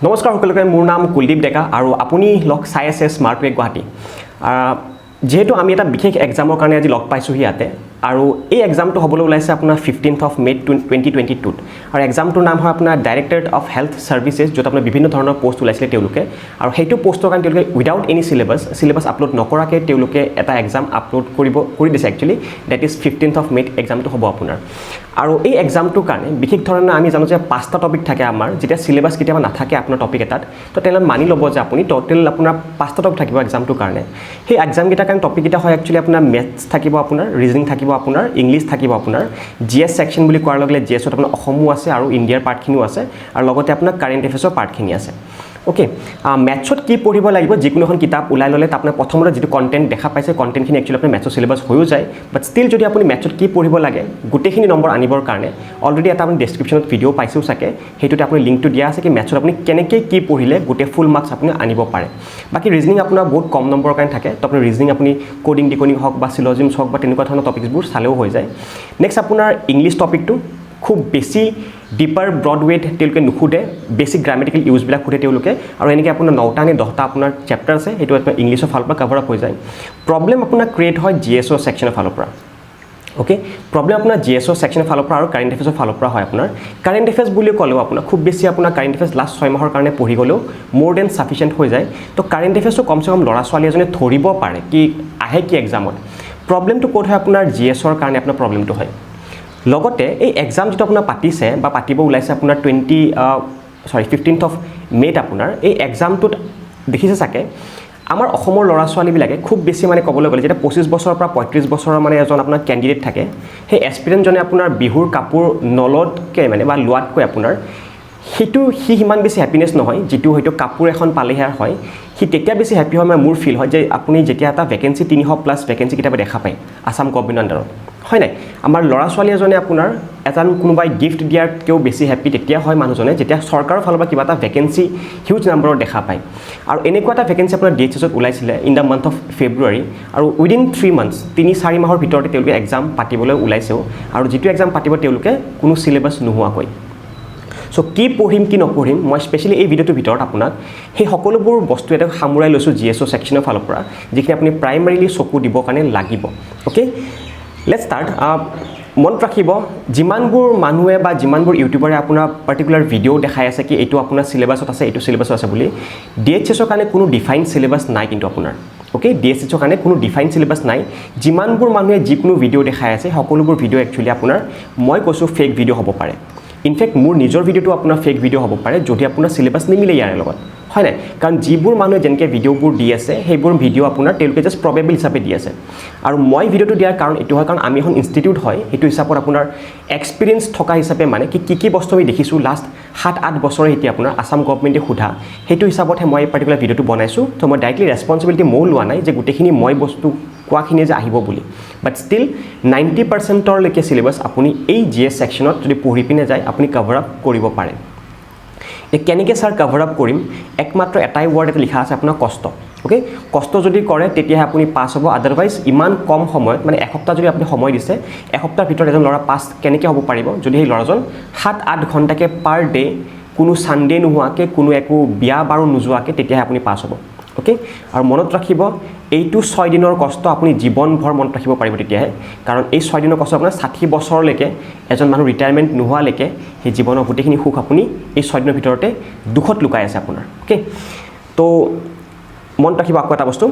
নমস্কাৰ সকলোকে মোৰ নাম কুলদীপ ডেকা আৰু আপুনি লগ চাই আছে স্মাৰ্ট ৱে গুৱাহাটী যেহেতু আমি এটা বিশেষ এক্সামৰ কাৰণে আজি লগ পাইছোঁ ইয়াতে আৰু এই এক্সামটো হ'বলৈ ওলাইছে আপোনাৰ 15th of May 2022 আৰু এক্সামটোৰ নাম হয় আপোনাৰ ডাইৰেক্টৰেট অফ হেল্থ সাৰ্ভিসেছ য'ত আপোনাৰ বিভিন্ন ধৰণৰ পোষ্ট ওলাইছিলে তেওঁলোকে আৰু সেইটো পোষ্টৰ কাৰণে তেওঁলোকে উইদাউট এনি সিলেবাস আপলোড নকৰাকৈ তেওঁলোকে এটা এক্সাম আপলোড কৰি দিছে actually that is 15th of May এক্সামটো হ'ব আপোনাৰ আৰু এই এক্সামটোৰ কাৰণে বিশেষ ধৰণৰ আমি জানো যে 5টা টপিক থাকে আমাৰ যেতিয়া সিলেবাস কেতিয়াবা নাথাকে আপোনাৰ টপিক এটাত তো তেনেহ'লে মানি ল'ব যে আপুনি টোটেল আপোনাৰ 5টা টপিক থাকিব এক্সামটোৰ কাৰণে সেই এক্সাম কেইটাৰ কাৰণে টপিক কেইটা হয় একচুৱেলি আপোনাৰ মেথছ থাকিব আপোনাৰ ৰিজনিং থাকিব আপোনাৰ ইংলিছ থাকিব আপোনাৰ জিএছ সেকশন বুলি কোৱাৰ লগে লগে জিএছত আপোনাৰ অসমো আছে আৰু ইণ্ডিয়াৰ পাৰ্টখিনিও আছে আৰু লগতে আপোনাৰ কাৰেণ্ট এফেয়াৰ্ছৰ পাৰ্টখিনি আছে ওকে মেথছত কি পঢ়িব লাগিব যিকোনো এখন কিতাপ ওলাই ল'লে আপোনাৰ প্ৰথমতে যিটো কন্টেন্ট দেখা পাইছে কন্টেন্টখিনি একচুৱেলি আপোনাৰ মেথছৰ সিলেবাস হৈও যায় বাট ষ্টিল যদি আপুনি মেথছত কি পঢ়িব লাগে গোটেইখিনি নম্বৰ আনিবৰ কাৰণে অলৰেডি এটা আপুনি ডেছক্ৰিপশ্যনত ভিডিঅ' পাইছেও চাগে সেইটোতে আপুনি লিংকটো দিয়া আছে কি মেথছত আপুনি কেনেকৈ কি পঢ়িলে গোটেই ফুল মাৰ্কছ আপুনি আনিব পাৰে বাকি ৰিজনিং আপোনাৰ বহুত কম নম্বৰৰ কাৰণে থাকে তো আপুনি ৰিজনিং আপুনি কোডিং ডিকোডিং হওক বা সিলজিমছ হওক বা তেনেকুৱা ধৰণৰ টপিকছবোৰ চালেও হৈ যায় নেক্সট আপোনাৰ ইংলিছ টপিকটো খুব বেছি ডিপাৰ ব্ৰডৱেত তেওঁলোকে নুখুধে বেছিক গ্ৰামেটিকেল ইউজবিলাক খুধে তেওঁলোকে আৰু এনেকৈ আপোনাৰ 9টা নে 10টা আপোনাৰ চেপ্টাৰ আছে সেইটো আপোনাৰ ইংলিছৰ ফালৰ পৰা কভাৰ আপ হৈ যায় প্ৰব্লেম আপোনাৰ ক্ৰিয়েট হয় জিএছৰ সেকশনৰ ফালৰ পৰা ওকে প্ৰব্লেম আপোনাৰ জিএছৰ সেকশনৰ ফালৰ পৰা আৰু কাৰেণ্ট এফেয়াৰ্ছৰ ফালৰ পৰা হয় আপোনাৰ কাৰেণ্ট এফেয়াৰ্ছ বুলি ক'লেও আপোনাৰ খুব বেছি আপোনাৰ কাৰেণ্ট এফেয়াৰ্ছ লাষ্ট 6 মাহৰ কাৰণে পঢ়ি গ'লেও মোৰ দেন সাফিচিয়েন্ট হৈ যায় তো কাৰেণ্ট এফেয়াৰ্ছটো কমসে কম ল'ৰা ছোৱালী এজনে ধৰিব পাৰে কি আহে কি এক্সামত প্ৰব্লেমটো ক'ত হয় আপোনাৰ জিএছৰ কাৰণে আপোনাৰ প্ৰব্লেমটো হয় লগতে এই এক্সাম যেটো আপোনাৰ পাতিছে বা পাতিব ওলাইছে আপোনাৰ 15th of May আপোনাৰ এই এক্সামটোত দেখিছে চাগে আমাৰ অসমৰ ল'ৰা ছোৱালীবিলাকে খুব বেছি মানে ক'বলৈ গ'লে যেটা 25 বছৰৰ পৰা 35 বছৰৰ মানে এজন আপোনাৰ কেণ্ডিডেট থাকে সেই এস্পিৰেণ্টজনে আপোনাৰ বিহুৰ কাপোৰ নলতকৈ মানে বা লোৱাতকৈ আপোনাৰ সেইটো সিমান বেছি হ্যাপিনেছ নহয় যেটো হয়তো কাপোৰ এখন পালেহে হয় সি তেতিয়া বেছি হ্যাপি হয় মোৰ ফিল হয় যে আপুনি যেতিয়া এটা ভ্যাকেন্সি 300+ ভ্যাকেন্সি কিতাপে দেখা পায় আসাম গভৰ্ণমেণ্ট আণ্ডাৰত হয় নাই আমাৰ ল'ৰা ছোৱালী এজনে আপোনাৰ এজন কোনোবাই গিফ্ট দিয়াৰকেও বেছি হ্যাপি তেতিয়া হয় মানুহজনে যেতিয়া চৰকাৰৰ ফালৰ পৰা কিবা এটা ভ্যাকেন্সি হিউজ নাম্বাৰৰ দেখা পায় আৰু এনেকুৱা এটা ভ্যাকেন্সি আপোনাৰ ডিএইচএছত ওলাইছিলে ইন দ্য মান্থ অফ ফেব্ৰুৱাৰী আৰু উইদিন 3 মান্থছ 3-4 মাহৰ ভিতৰতে তেওঁলোকে এক্সাম পাতিবলৈ ওলাইছেও আৰু যিটো এক্সাম পাতিব তেওঁলোকে কোনো সিলেবাস নোহোৱাকৈ সো কি পঢ়িম কি নপঢ়িম মই স্পেশালি এই ভিডিওটোৰ ভিতৰত আপোনাক সেই সকলোবোৰ বস্তু এটা সামৰাই লৈছো জিএছৰ সেকশনৰ ফালৰ পৰা যিখিনি আপুনি প্ৰাইমাৰীলি চকু দিব কাৰণে লাগিব ওকে লেটস স্টাৰ্ট মন ৰাখিব যিমানবোৰ মানুহে বা যিমানবোৰ ইউটিউবাৰে আপোনাৰ পাৰ্টিকুলাৰ ভিডিও দেখাই আছে কি এইটো আপোনাৰ সিলেবাসত আছে এইটো সিলেবাসত আছে বুলি ডিএইচএছৰ কাৰণে কোনো ডিফাইন সিলেবাস নাই কিন্তু আপোনাৰ ওকে ডিএইচএছৰ কাৰণে কোনো ডিফাইন সিলেবাস নাই যিমানবোৰ মানুহে যিকোনো ভিডিও দেখাই আছে সকলোবোৰ ভিডিও একচুয়ালি আপোনাৰ মই কৈছো ফেক ভিডিও হ'ব পাৰে ইনফেক্ট মোৰ নিজৰ ভিডিওটো আপোনাৰ ফেক ভিডিও হ'ব পাৰে যদি আপোনাৰ সিলেবাস নিমিলে ইয়াৰ লগত হয় নাই কাৰণ যিবোৰ মানুহে যেনকে ভিডিওবোৰ দি আছে সেইবোৰ ভিডিও আপোনাৰ তেওঁলোকে জাস্ট প্ৰবেবল হিচাপে দি আছে আৰু মই ভিডিওটো দিয়াৰ কাৰণ এটো হয় কাৰণ আমি এখন ইনষ্টিটিউট হয় হেতু হিচাপত আপোনাৰ এক্সপেৰিয়েন্স থকা হিচাপে মানে কি বস্তু আমি দেখিছো লাষ্ট 7-8 বছৰে হেতি আপোনাৰ আসাম গভৰ্ণমেণ্টে খুধা হেতু হিচাপতহে মই পাৰ্টিকুলাৰ ভিডিওটো বনাইছো তো মই ডাইৰেক্টলি ৰেসপন্সিবিলিটি মই লোৱা নাই যে গুটেখিনি মই বস্তু কোৱাখিনি যে আহিব বুলি বাট ষ্টিল 90% লৈকে সিলেবাস আপুনি এই জিএছ সেকশনত যদি পঢ়ি পিনে যায় আপুনি কভাৰ আপ কৰিব পাৰে কেনেকৈ স্যাৰ কভাৰ আপ কৰিম একমাত্ৰ এটাই ওয়াৰ্ড এটা লিখা আছে আপোনাৰ কষ্ট ওকে কষ্ট যদি কৰে তেতিয়া আপুনি পাস হ'ব আদাৰৱাইজ ইমান কম সময়ত মানে এসপ্তাহ যদি আপুনি সময় দিছে এসপ্তাহৰ ভিতৰত এজন ল'ৰা পাস কেনেকৈ হ'ব পাৰিব যদি এই ল'ৰাজন 7-8 ঘণ্টাকে পাৰ ডে কোনো সানডে নোহোৱাকৈ কোনো একো বিয়া বাৰু নোযোৱাকৈ তেতিয়া আপুনি পাস হ'ব ওকে আৰু মনত ৰাখিব এইটো 6 দিনৰ কষ্ট আপুনি জীৱনভৰ মনত ৰাখিব পাৰিব তেতিয়াহে কাৰণ এই 6 দিনৰ কষ্ট আপোনাৰ 60 বছৰলৈকে এজন মানুহ ৰিটায়াৰমেন্ট নোহোৱালৈকে সেই জীৱনৰ গোটেইখিনি সুখ আপুনি এই 6 দিনৰ ভিতৰতে দুখত লুকাই আছে আপোনাৰ ওকে তো মনত ৰাখিব আকৌ এটা বস্তু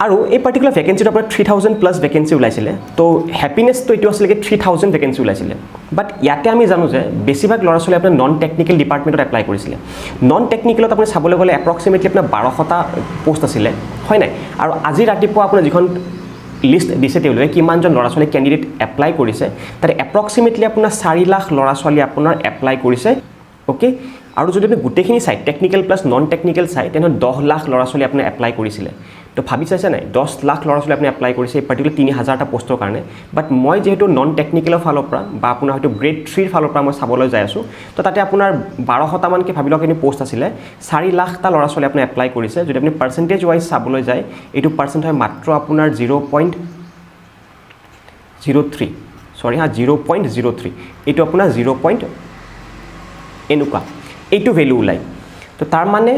আৰু এই পাৰ্টিকুলাৰ ভ্যাকেন্সিটো আপোনাৰ 3000+ ভ্যাকেন্সি ওলাইছিলে তো হ্যাপিনেছটো এটো আছিল কি 3000 ভ্যাকেন্সি ওলাইছিলে বাট ইয়াতে আমি জানো যে বেছিভাগ ল'ৰা ছোৱালী আপোনাৰ নন টেকনিক্যাল ডিপাৰ্টমেণ্টত এপ্লাই কৰিছিলে নন টেকনিক্যালত আপুনি চাবলৈ গ'লে এপ্ৰক্সিমেটলি আপোনাৰ 1200টা পোষ্ট আছিলে হয় নাই আৰু আজি ৰাতিপুৱা আপোনাৰ যিখন লিষ্ট দিছে তেওঁলোকে কিমানজন ল'ৰা ছোৱালী কেণ্ডিডেট এপ্লাই কৰিছে তাতে এপ্ৰক্সিমেটলি আপোনাৰ 4 লাখ ল'ৰা ছোৱালী আপোনাৰ এপ্লাই কৰিছে ওকে আৰু যদি আপুনি গুটেখিনি চাই টেকনিক্যাল প্লাস নন টেকনিক্যাল চাই তেনে 10 লাখ ল'ৰা ছোৱালী আপুনি এপ্লাই কৰিছিলে তো ভাবি চাইছে নাই 10 লাখ ল'ৰা ছোৱালী আপুনি এপ্লাই কৰিছে এই পাৰ্টিকুলাৰ 3000টা পোষ্টৰ কাৰণে বাট মই যেহেতু নন টেকনিক্যালৰ ফালৰ পৰা বা আপোনাৰ হয়তো গ্ৰেড 3 ফালৰ পৰা মই চাবলৈ যাই আছো তো তাতে আপোনাৰ 1200টা মানকে ভাবি লওক এনি পোষ্ট আছিলে 4 লাখটা ল'ৰা ছোৱালী আপুনি এপ্লাই কৰিছে যদি আপুনি পাৰ্সেন্টেজ ওয়াইজ চাবলৈ যায় এইটো পাৰ্সেন্ট হয় মাত্ৰ আপোনাৰ 0.03 সৰি হা 0.03 এইটো আপোনাৰ 0. এনেকুৱা এইটো ভ্যালু ওলাই তো তাৰ মানে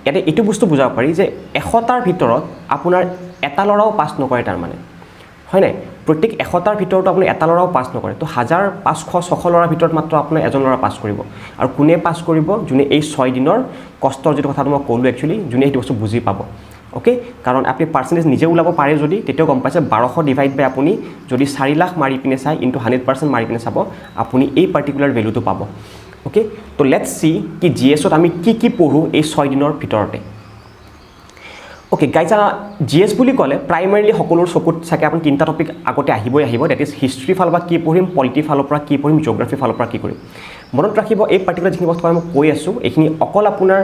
ইয়াতে এইটো বস্তু বুজাব পাৰি যে 100টাৰ ভিতৰত আপোনাৰ এটা ল'ৰাও পাছ নকৰে তাৰ মানে হয় নাই প্ৰত্যেক 100টাৰ ভিতৰত আপুনি এটা ল'ৰাও পাছ নকৰে তো 1500-600 ল'ৰাৰ ভিতৰত মাত্ৰ আপোনাৰ এজন ল'ৰা পাছ কৰিব আৰু কোনে পাছ কৰিব যোনে এই 6 দিনৰ কষ্টৰ যেটো কথাটো মই ক'লো একচুয়ালি যোনে এই বস্তু বুজি পাব ওকে কাৰণ আপনি পাৰ্সেন্টেজ নিজে ওলাব পাৰে যদি তেতিয়াও গম পাইছে 1200 ডিভাইড বাই আপুনি যদি 4 লাখ মাৰি পিনে চাই ইনটু 100% মাৰি পিনে চাব আপুনি এই পার্টিকুলার ভ্যালুটো পাব ওকে তো লেটস সি কি জিএছত আমি কি পঢ়ো এই 6 দিনৰ ভিতৰতে ওকে গাইজ জিএছ বুলি ক'লে প্ৰাইমাৰীলি সকলোৰ চকুত চাকে আপুনি তিনটা টপিক আগতে আহিব দ্যাট ইজ হিষ্ট্ৰী ফালৰ পৰা কি পঢ়িম পলিটি ফালৰ পৰা কি পঢ়িম জিওগ্ৰাফি ফালৰ পৰা কি কৰিম মনত ৰাখিব এই পাৰ্টিকুলাৰ যিখিনি বস্তু মই কৈ আছো এইখিনি অকল আপোনাৰ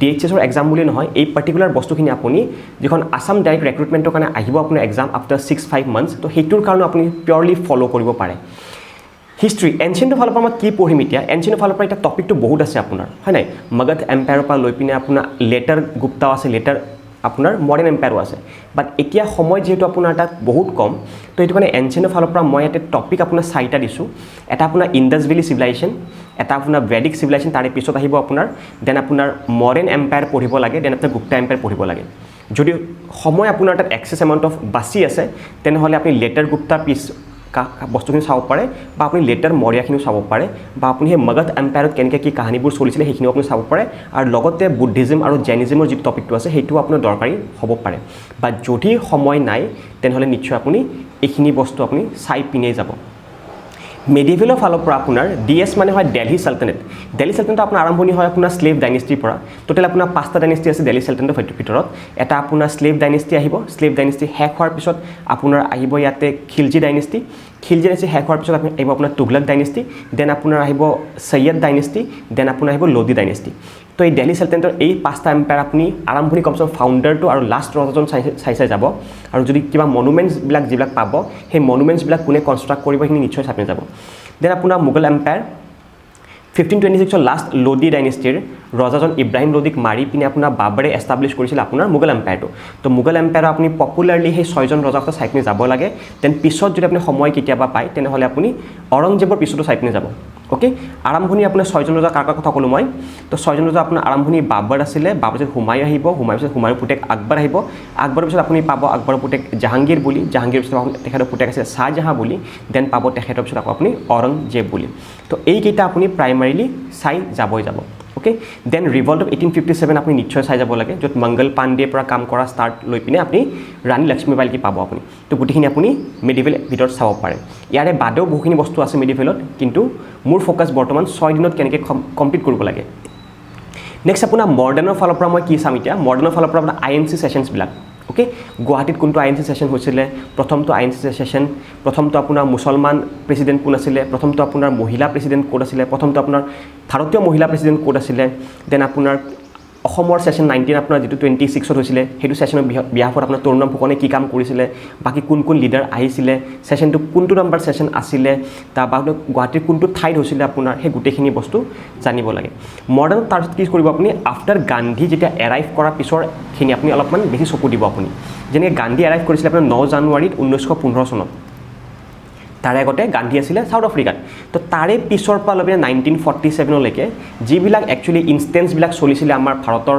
ডিএইচএছৰ এক্সাম বুলি নহয় এই পাৰ্টিকুলাৰ বস্তুখিনি আপুনি যিখন আসাম ডাইৰেক্ট ৰিক্ৰুটমেণ্টৰ কাৰণে আহিব আপোনাৰ এক্সাম আফটাৰ 6-5 মান্থছ তো সেইটোৰ কাৰণে আপুনি পিয়ৰলি ফলো কৰিব পাৰে হিষ্ট্ৰী এনচিয়েণ্ট ফালৰ পৰা মই কি পঢ়িম এতিয়া এনচিয়েণ্ট ফালৰ পৰা এটা টপিকটো বহুত আছে আপোনাৰ হয় নাই মগধ এম্পায়াৰৰ পৰা লৈ পিনে আপোনাৰ লেটাৰ গুপ্তাও আছে লেটাৰ আপোনাৰ মডাৰ্ণ এম্পায়াৰো আছে বাট এতিয়া সময় যেহেতু আপোনাৰ তাত বহুত কম তো এইটো কাৰণে এনচিয়েণ্ট ফালৰ পৰা মই এটা টপিক আপোনাৰ 4টা দিছো এটা আপোনাৰ ইণ্ডাছ ভেলী সিভিলাইজেশ্যন এটা আপোনাৰ ভেদিক সিভিলাইজেশ্যন তাৰে পিছত আহিব আপোনাৰ দেন আপোনাৰ মডাৰ্ণ এম্পায়াৰ পঢ়িব লাগে দেন আপোনাৰ গুপ্তা এম্পায়াৰ পঢ়িব লাগে যদি সময় আপোনাৰ তাত এক্সেস এমাউন্ট অফ বাছি আছে তেনেহলে আপুনি লেটাৰ গুপ্তা পিছ বস্তুখিনি চাব পাৰে বা আপুনি লেটাৰ মৰিয়াখিনিও চাব পাৰে বা আপুনি সেই মগধ এম্পায়াৰত কেনেকৈ কি কাহিনীবোৰ চলিছিলে সেইখিনিও আপুনি চাব পাৰে আৰু লগতে বুদ্ধিজম আৰু জৈনিজমৰ যি টপিকটো আছে সেইটো আপোনাৰ দৰকাৰী হ'ব পাৰে বা যদি সময় নাই তেনেহলে নিশ্চয় আপুনি এইখিনি বস্তু আপুনি চাই পিনে যাব মেডিভেলৰ ফালৰ পৰা আপোনাৰ ডিএছ মানে হয় দিল্লী সালতানেট আপোনাৰ আৰম্ভণি হয় আপোনাৰ স্লেভ ডাইনেষ্টিৰ পৰা টোটাল আপোনাৰ 5টা ডাইনেষ্টি আছে দিল্লী সালতানেটৰ ভিতৰত এটা আপোনাৰ স্লেভ ডাইনেষ্টি আহিব স্লেভ ডাইনেষ্টি শেষ হোৱাৰ পিছত আপোনাৰ আহিব ইয়াতে খিলজি ডাইনেষ্টি শেষ হোৱাৰ পিছত আপুনি আহিব আপোনাৰ তুগলক ডাইনেষ্টি দেন আপোনাৰ আহিব সৈয়দ ডাইনেষ্টি দেন আপোনাৰ আহিব লোধি ডাইনেষ্টি তো এই দিল্লী সালতানেটৰ এই 5টা এম্পায়াৰ আপুনি আৰম্ভণি কমসে কম ফাউণ্ডাৰটো আৰু লাষ্ট ৰজাজন চাই যাব আৰু যদি কিবা মনুমেণ্টছ বিলাক যিবিলাক পাব সেই মনুমেণ্টছ বিলাক কোনে কনষ্ট্ৰাক্ট কৰিব সেইখিনি নিশ্চয় চাই যাব দেন আপোনাৰ মোগল এম্পায়াৰ 1526 লাষ্ট লোধি ডাইনেষ্টিৰ ৰজাজন ইব্ৰাহিম লোধিক মাৰি পিনে আপোনাৰ বাবৰে এষ্টাব্লিছ কৰিছিল আপোনাৰ মোগল এম্পায়াৰটো তো মোগল এম্পায়াৰ আপুনি পপুলাৰলি সেই 6জন ৰজাৰ কথা চাই পিনে যাব লাগে দেন পিছত যদি আপুনি সময় কেতিয়াবা পায় তেনেহলে আপুনি অৰংজেবৰ পিছতো চাই পিনে যাব ওকে আৰম্ভণি আপোনাৰ 6জন ৰজা কাৰ কথা ক'লো মই তো 6জন ৰজা আপোনাৰ আৰম্ভণি বাবৰ আছিলে বাবৰ পিছত হুমায়ুন আহিব হুমায়ুনৰ পিছত হুমায়ুনৰ পুতেক আকবৰ আহিব আকবৰৰ পিছত আপুনি পাব আকবৰৰ পুতেক জাহাংগীৰ বুলি জাহাংগীৰৰ পিছত তেখেতৰ পুতেক আছে শাহজাহান বুলি দেন পাব তেখেতৰ পিছত আকৌ আপুনি অৰংজেব বুলি তো এইকেইটা আপুনি প্ৰাইমাৰীলি চাই যাব ওকে দেন ৰিভল্ট অফ 1857 আপুনি নিশ্চয় চাই যাব লাগে য'ত মংগল পাণ্ডেৰ পৰা কাম কৰা ষ্টাৰ্ট লৈ পিনে আপুনি ৰাণী লক্ষ্মীবাই কি পাব আপুনি তো গোটেইখিনি আপুনি মেডিভেল ভিতৰত চাব পাৰে ইয়াৰে বাদেও বহুখিনি বস্তু আছে মেডিভেলত কিন্তু মোৰ ফোকাস বৰ্তমান 6 দিনত কেনেকৈ কমপ্লিট কৰিব লাগে নেক্সট আপোনাৰ মডাৰ্ণৰ ফালৰ পৰা মই কি চাম এতিয়া মডাৰ্ণৰ ফালৰ পৰা আপোনাৰ আইএনসি সেশনছ বিলাক ওকে গুৱাহাটীত কোনটো আইএনসি সেশন হৈছিলে প্ৰথমটো আইএনসি সেশন প্ৰথমটো আপোনাৰ মুছলমান প্ৰেসিডেন্ট কোন আছিলে প্ৰথমটো আপোনাৰ মহিলা প্ৰেসিডেন্ট কোন আছিলে প্ৰথমটো আপোনাৰ ভাৰতীয় মহিলা প্ৰেসিডেন্ট কোন আছিলে দেন আপোনাৰ অসমৰ সেশন 19 আপোনাৰ যেটো 26 ত হৈছিলে হেতু সেশনৰ বিহাফত আপোনাৰ তৰুণ ফুকনে কি কাম কৰিছিলে বাকি কোন লিডাৰ আহিছিলে সেশনটো কোনটো নম্বৰ সেশন আছিলে তা বাহুত গুৱাহাটীৰ কোনটো ঠাইত হৈছিলে আপোনাৰ হে গুটেখিনি বস্তু জানিব লাগে মডাৰ্ণ তাৰপিছত কি কৰিব আপুনি আফটাৰ গান্ধী যেতিয়া এৰাইভ কৰাৰ পিছৰ খিনি আপুনি অলপমান বেছি চকু দিব আপুনি যেনে গান্ধী এৰাইভ কৰিছিলে আপোনাৰ 9 জানুৱাৰীত 1915 চনত তাৰে আগতে গান্ধী আছিলে সাউথ আফ্ৰিকাত তো তাৰে পিছৰ পৰা লবে 1947 লৈকে যিবিলাক একচুয়ালি ইনস্টেন্স বিলাক চলিছিলে আমাৰ ভাৰতৰ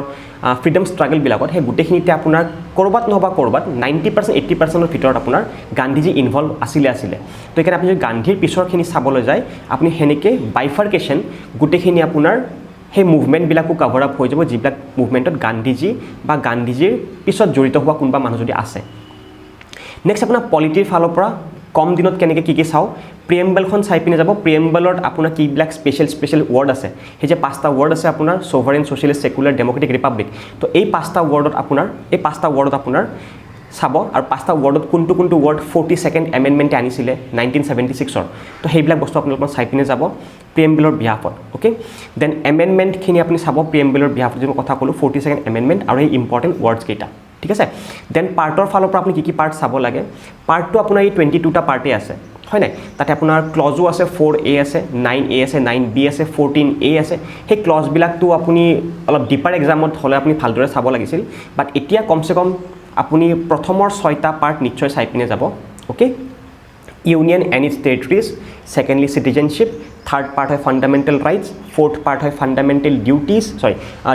ফ্ৰীডম স্ট্ৰাগল বিলাকত হে গুটেখিনিতে আপোনাৰ কৰবাত নহবা কৰবাত 90% 80% ৰ ভিতৰত আপোনাৰ গান্ধীজি ইনভলভ আছিলে তো এখানে আপুনি যদি গান্ধীৰ পিছৰখিনি চাবলৈ যায় আপুনি হেনেকে বাইফাৰ্কেশন গুটেখিনি আপোনাৰ হে মুভমেন্ট বিলাকো কভাৰ আপ হৈ যাব যিবিলাক মুভমেন্টত গান্ধীজি বা গান্ধীজিৰ পিছত জড়িত হোৱা কোনবা মানুহ যদি আছে নেক্সট আপোনাৰ পলিটিৰ ফালৰ পৰা কম দিনত কেনেকৈ কি চাও প্ৰিএম্বলখন চাই পিনে যাব প্ৰিএম্বলত আপোনাৰ কি ব্ল্যাক স্পেশাল ওয়াৰ্ড আছে হে যে 5টা ওয়াৰ্ড আছে আপোনাৰ সোভাৰেন সোশ্যালিষ্ট সেকুলাৰ ডেমোক্ৰেটিক ৰিপাব্লিক তো এই 5টা ওয়াৰ্ডত আপোনাৰ চাব আৰু 5টা ওয়াৰ্ডত কোনটো ওয়াৰ্ড 42nd এমেন্ডমেন্ট আনিছিলে 1976 ৰ তো হেইবিলাক বস্তু আপোনালোক চাই পিনে যাব প্ৰিএম্বলৰ বিহাফত ওকে দেন এমেন্ডমেন্ট খিনি আপুনি চাব প্ৰিএম্বলৰ বিহাফত যে কথা কলো 42nd এমেন্ডমেন্ট আৰু এই ইম্পৰ্টেন্ট ওয়াৰ্ডস কেইটা ঠিক আছে দেন পাৰ্টৰ ফালৰ পৰা আপুনি কি পাৰ্ট চাব লাগে পাৰ্টটো আপোনাৰ এই 22টা পাৰ্টে আছে হয় নাই তাতে আপোনাৰ ক্লজও আছে 4a আছে 9a আছে 9b আছে 14a আছে সেই ক্লজ বিলাকটো আপুনি অলপ ডিপাৰ এক্সামত হলে আপুনি ভালদৰে চাব লাগিছিল বাট এতিয়া কমসে কম আপুনি প্ৰথমৰ 6টা পাৰ্ট নিশ্চয় চাই পিনে যাব okay union and it's territories secondly citizenship third part হয় ফাণ্ডামেণ্টেল ৰাইটছ, ফ'ৰ্থ পাৰ্ট হয় ফাণ্ডামেণ্টেল ডিউটিজ,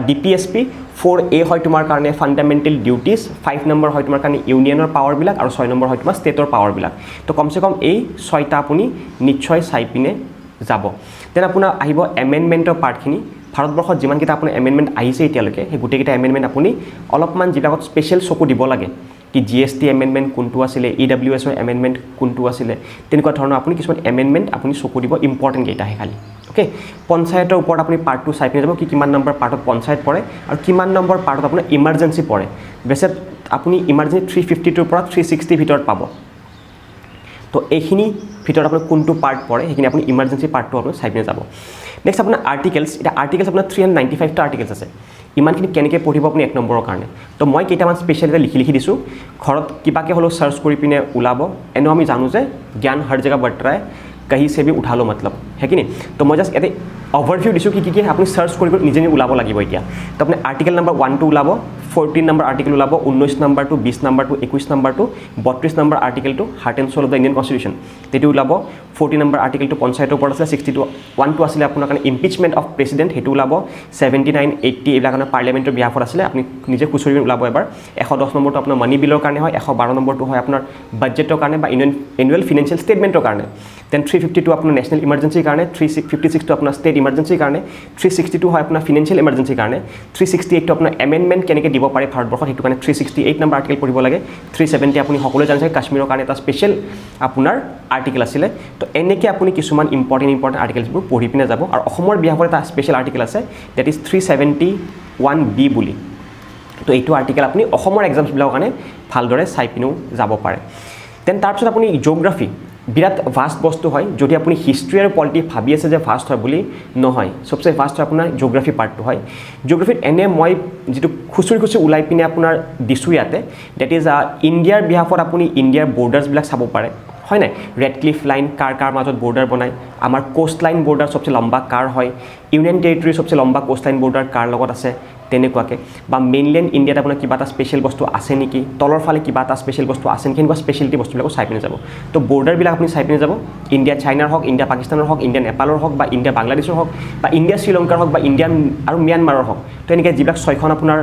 DPSP, 4A হয় তোমাৰ কাৰণে ফাণ্ডামেণ্টেল ডিউটিজ, 5 নম্বৰ হয় তোমাৰ কাৰণে ইউনিয়নৰ পাৱাৰবিলাক আৰু 6 নম্বৰ হয় তোমাৰ ষ্টেটৰ পাৱাৰবিলাক। তো কমচে কম এই 6টা আপুনি নিশ্চয় চাই পিনে যাব। দেন আপোনাৰ আহিব এমেণ্ডমেণ্টৰ পাৰ্টখিনি। ভাৰতবৰ্ষত যিমানকেইটা আপোনাৰ এমেণ্ডমেণ্ট আহিছে এতিয়ালৈকে সেই গোটেইকেইটা এমেণ্ডমেণ্ট আপুনি অলপমান যিবিলাকত স্পেচিয়েল চকু দিব লাগে, কি GST এমেণ্ডমেণ্ট কোনটো আছিলে, EWSৰ এমেণ্ডমেণ্ট কোনটো আছিলে, তেনেকুৱা ধৰণৰ আপুনি কিছুমান এমেণ্ডমেণ্ট আপুনি চকু দিব, ইম্পৰ্টেণ্ট কেইটাহে খালি। অ'কে, পঞ্চায়তৰ ওপৰত আপুনি পাৰ্ট 2 চাই পিনে যাব, কিমান নম্বৰ পাৰ্টত পঞ্চায়ত পৰে আৰু কিমান নম্বৰ পাৰ্টত আপোনাৰ ইমাৰ্জেঞ্চি পৰে। বেছত আপুনি ইমাৰ্জেঞ্চি 350ৰ পৰা 360 ভিতৰত পাব। তো এইখিনি ভিতৰত আপোনাৰ কোনটো পাৰ্ট পৰে সেইখিনি আপুনি ইমাৰ্জেঞ্চি পাৰ্টটো আপুনি চাই পিনে যাব। নেক্সট আপোনাৰ আৰ্টিকেলছ। এতিয়া আৰ্টিকেলছ আপোনাৰ 395টা আৰ্টিকেলছ আছে। ইমানখিনি কেনেকৈ পঢ়িব আপুনি 1 নম্বৰৰ কাৰণে। তো মই কেইটামান স্পেচিয়েল এটা লিখি দিছোঁ, ঘৰত কিবাকৈ হ'লেও চাৰ্চ কৰি পিনে ওলাব। এনেও আমি জানো যে জ্ঞান হৰ জেগা বৰ্ত ৰহা है, कहीं से भी उठा लो मतलब है कि नहीं। तो मैं जस्ट ये ओवरव्यू दिसो कि अपनी सर्च कर निजे ओलाब लगे इतना। तो अपने आर्टिकल नम्बर 1 टू ओलाब, 14 नम्बर आर्टिकल ओलाब, 19 नम्बर टू 20 नम्बर टू 21 नम्बर टू 32 नम्बर आर्टिकल टू heart and soul of the Indian constitution तेटू ओलाब, 40 नम्बर आर्टिकल टू पंचायतर ऊपर आছিলে, 61 टू आছিলে আপোনাৰ কাৰণে ইম্পিচমেণ্ট অফ প্ৰেচিডেণ্ট সেইটো ওলাব, 79, 80 এইবিলাক আপোনাৰ পাৰ্লিয়ামেণ্টৰ বিহাফত আছিলে, আপুনি নিজে খুচৰি ওলাব এবাৰ। 110 নম্বৰটো আপোনাৰ মানি বিলৰ কাৰণে হয়, 112 নম্বৰটো হয় আপোনাৰ বাজেটৰ কাৰণে বা এনুৱেল ফিনান্সিয়েল ষ্টেটমেণ্টৰ কাৰণে। দেন 352 আপোনাৰ নেশ্যনেল ইমাৰ্জেঞ্চিৰ কাৰণে, 356টো আপোনাৰ ষ্টেট ইমাৰ্জেঞ্চিৰ কাৰণে, 362 হয় আপোনাৰ ফিনান্সিয়েল ইমাৰ্জেঞ্চিৰ কাৰণে, 368টো আপোনাৰ এমেণ্ডমেণ্ট কেনেকৈ দিব পাৰে ভাৰতবৰ্ষত সেইটো কাৰণে 368 নম্বৰ আৰ্টিকেল পঢ়িব লাগে। 370 আপুনি সকলোৱে জানিছে কাশ্মীৰৰ কাৰণে এটা স্পেচিয়েল আপোনাৰ আৰ্টিকেল আছিলে। তো এনেকৈ আপুনি কিছুমান ইম্পৰ্টেণ্ট আৰ্টিকেলছবোৰ পঢ়ি পিনে যাব। আৰু অসমৰ বিহাফৰ এটা স্পেচিয়েল আৰ্টিকেল আছে, ডেট ইজ 371B বুলি। তো এইটো আৰ্টিকেল আপুনি অসমৰ এক্সামছবিলাকৰ কাৰণে ভালদৰে চাই পিনেও যাব পাৰে। দেন তাৰপিছত আপুনি জিঅ'গ্ৰাফি বিৰাট ভাষ্ট বস্তু হয়। যদি আপুনি হিষ্ট্ৰী আৰু পলিটি ভাবি আছে যে ভাষ্ট হয় বুলি, নহয়, চবচে ভাষ্ট হয় আপোনাৰ জিঅ'গ্ৰাফি পাৰ্টটো হয়। জিঅ'গ্ৰাফিত এনে মই যিটো খুচৰি ওলাই পিনে আপোনাৰ দিছোঁ ইয়াতে, ডেট ইজ ইণ্ডিয়াৰ বিহাফত আপুনি ইণ্ডিয়াৰ বৰ্ডাৰ্ছবিলাক চাব পাৰে, হয় নাই। ৰেড ক্লিফ লাইন কাৰ মাজত বৰ্ডাৰ বনায়, আমাৰ কোষ্ট লাইন বৰ্ডাৰ চবচে লম্বা কাৰ হয়, ইউনিয়ন টেৰিটৰী চবচে লম্বা কোষ্ট লাইন বৰ্ডাৰ কাৰ লগত আছে, তেনেকুৱাকৈ। বা মেইনলেণ্ড ইণ্ডিয়াত আপোনাৰ কিবা এটা স্পেচিয়েল বস্তু আছে নেকি, তলৰ ফালে কিবা এটা স্পেচিয়েল বস্তু আছে নেকি, এনেকুৱা স্পেচিয়েলিটি বস্তুবিলাকো চাই পিনে যাব। তো বৰ্ডাৰবিলাক আপুনি চাই পিনে যাব, ইণ্ডিয়া চাইনাৰ হওক, ইণ্ডিয়া পাকিস্তানৰ হওক, ইণ্ডিয়া নেপালৰ হওক, বা ইণ্ডিয়া বাংলাদেশৰ হওক, বা ইণ্ডিয়া শ্ৰীলংকাৰ হওক, বা ইণ্ডিয়া আৰু ম্যানমাৰৰ হওক। তো এনেকৈ যিবিলাক 6খন আপোনাৰ